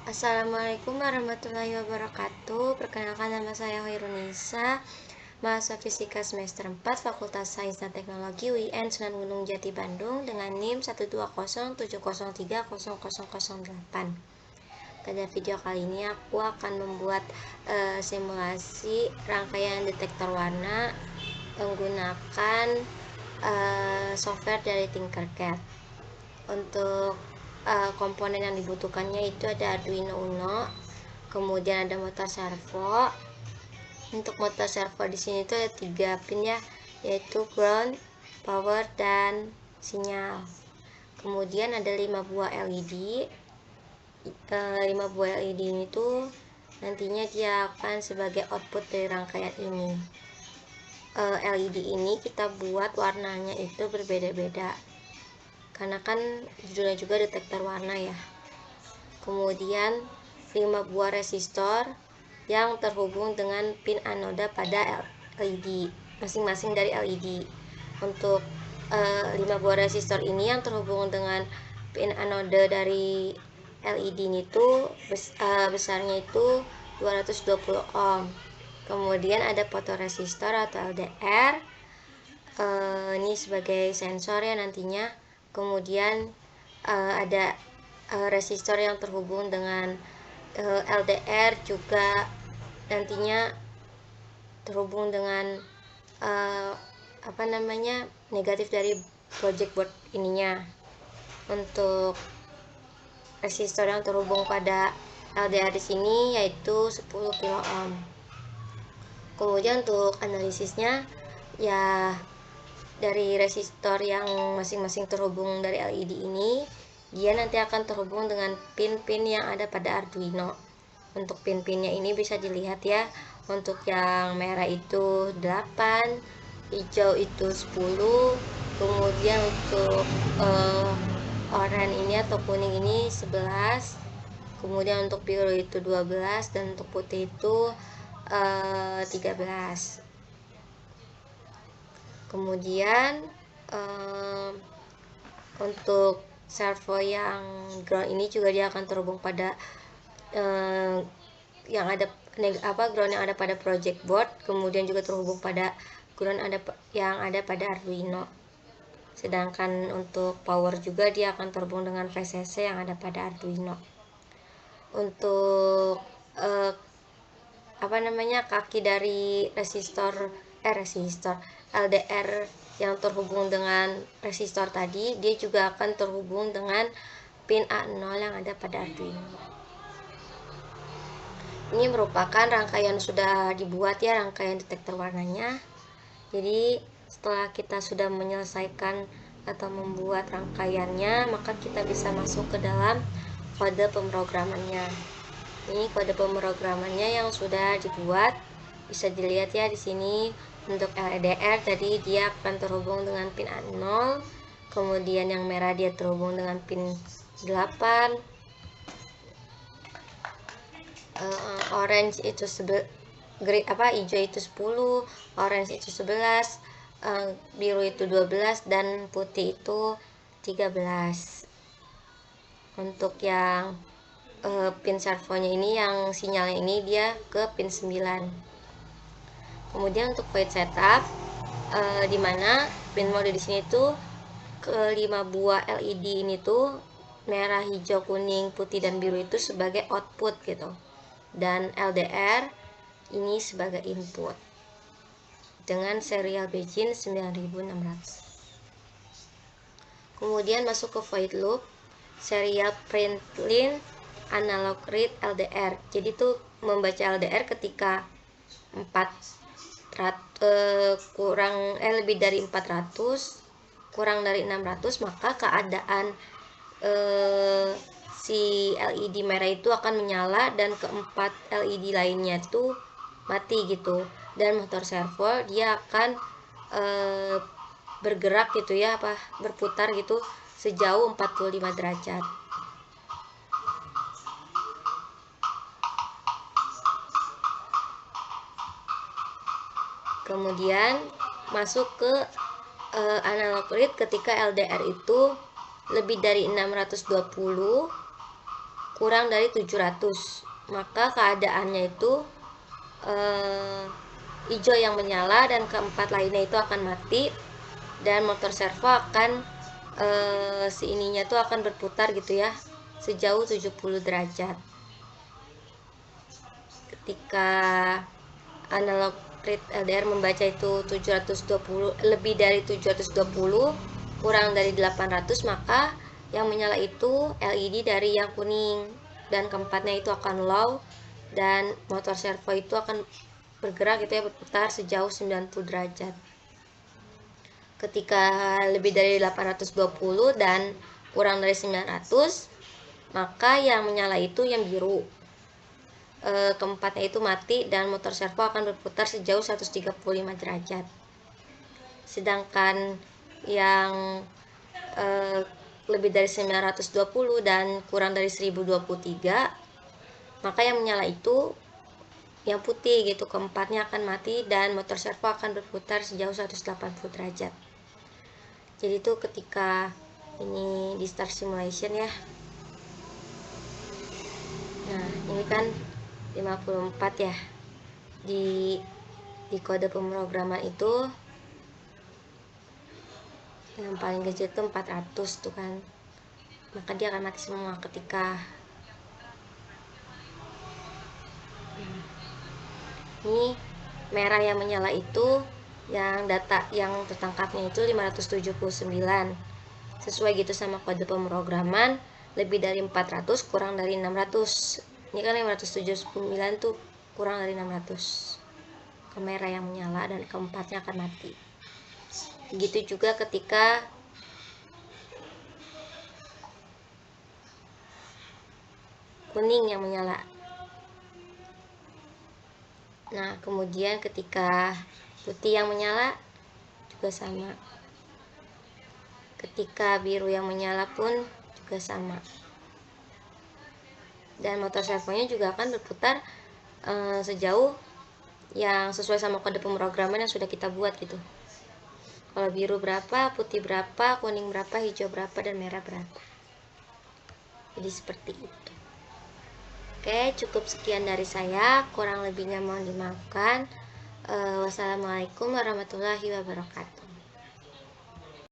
Assalamualaikum warahmatullahi wabarakatuh. Perkenalkan, nama saya Hoirunisa, mahasiswa Fisika semester 4 Fakultas Sains dan Teknologi UIN Sunan Gunung Jati Bandung dengan NIM 12070300008. Pada video kali ini aku akan membuat simulasi rangkaian detektor warna menggunakan software dari Tinkercad. Untuk komponen yang dibutuhkannya itu ada Arduino Uno, kemudian ada motor servo. Untuk motor servo di sini itu ada 3 pin ya, yaitu ground, power, dan sinyal. Kemudian ada 5 buah LED. 5 buah LED ini tuh nantinya dia akan sebagai output dari rangkaian ini. LED ini kita buat warnanya itu berbeda-beda, karena kan judulnya juga detektor warna ya. Kemudian 5 buah resistor yang terhubung dengan pin anoda pada LED masing-masing dari LED. Untuk 5 buah resistor ini yang terhubung dengan pin anoda dari LED ini tuh besarnya itu 220 ohm. Kemudian ada fotoresistor atau LDR, ini sebagai sensor ya nantinya. Kemudian ada resistor yang terhubung dengan LDR juga nantinya terhubung dengan negatif dari project board ininya. Untuk resistor yang terhubung pada LDR di sini yaitu 10 kilo ohm. Kemudian untuk analisisnya ya, dari resistor yang masing-masing terhubung dari LED ini, dia nanti akan terhubung dengan pin-pin yang ada pada Arduino. Untuk pin-pinnya ini bisa dilihat ya. Untuk yang merah itu 8, hijau itu 10, kemudian untuk oranye ini atau kuning ini 11, kemudian untuk biru itu 12, dan untuk putih itu 13. Kemudian untuk servo yang ground ini juga dia akan terhubung pada ground yang ada pada project board, kemudian juga terhubung pada ground yang ada pada Arduino. Sedangkan untuk power juga dia akan terhubung dengan VCC yang ada pada Arduino. Untuk kaki dari resistor LDR yang terhubung dengan resistor tadi, dia juga akan terhubung dengan pin A0 yang ada pada Arduino. Ini merupakan rangkaian sudah dibuat ya, rangkaian detektor warnanya. Jadi setelah kita sudah menyelesaikan atau membuat rangkaiannya, maka kita bisa masuk ke dalam kode pemrogramannya. Ini kode pemrogramannya yang sudah dibuat, bisa dilihat ya di sini. Untuk LDR tadi dia akan terhubung dengan pin A0, kemudian yang merah dia terhubung dengan pin 8, orange itu hijau itu 10, orange itu 11, biru itu 12, dan putih itu 13. Untuk yang pin servonya ini, yang sinyalnya ini dia ke pin 9. Kemudian untuk void setup, dimana pin mode di sini tuh ke 5 buah LED ini tuh merah, hijau, kuning, putih, dan biru itu sebagai output gitu, dan LDR ini sebagai input dengan serial begin 9600. Kemudian masuk ke void loop, serial println analog read LDR. Jadi tuh membaca LDR ketika lebih dari 400 kurang dari 600, maka keadaan si LED merah itu akan menyala dan keempat LED lainnya itu mati gitu. Dan motor servo dia akan bergerak gitu ya, berputar gitu sejauh 45 derajat. Kemudian masuk ke analog read ketika LDR itu lebih dari 620 kurang dari 700, maka keadaannya itu hijau yang menyala dan keempat lainnya itu akan mati, dan motor servo akan si ininya tuh akan berputar gitu ya, sejauh 70 derajat. Ketika analog read LDR membaca itu 720, lebih dari 720 kurang dari 800, maka yang menyala itu LED dari yang kuning, dan keempatnya itu akan low, dan motor servo itu akan bergerak gitu ya, berputar sejauh 90 derajat. Ketika lebih dari 820 dan kurang dari 900, maka yang menyala itu yang biru, keempatnya itu mati, dan motor servo akan berputar sejauh 135 derajat. Sedangkan yang lebih dari 920 dan kurang dari 1023, maka yang menyala itu yang putih gitu, keempatnya akan mati dan motor servo akan berputar sejauh 180 derajat. Jadi itu ketika ini di start simulation ya. Nah, ini kan 54 ya. Di kode pemrograman itu yang paling kecil itu 400 tuh kan. Maka dia akan mati semua ketika ini merah yang menyala itu yang data yang tertangkapnya itu 579. Sesuai gitu sama kode pemrograman, lebih dari 400 kurang dari 600. Ini kan 579 tuh kurang dari 600. Ke merah yang menyala dan keempatnya akan mati. Begitu juga ketika kuning yang menyala. Nah, kemudian ketika putih yang menyala juga sama. Ketika biru yang menyala pun juga sama. Dan motor servonya juga akan berputar sejauh yang sesuai sama kode pemrograman yang sudah kita buat gitu. Kalau biru berapa, putih berapa, kuning berapa, hijau berapa, dan merah berapa. Jadi seperti itu. Oke, cukup sekian dari saya. Kurang lebihnya mohon dimaafkan. Wassalamualaikum warahmatullahi wabarakatuh.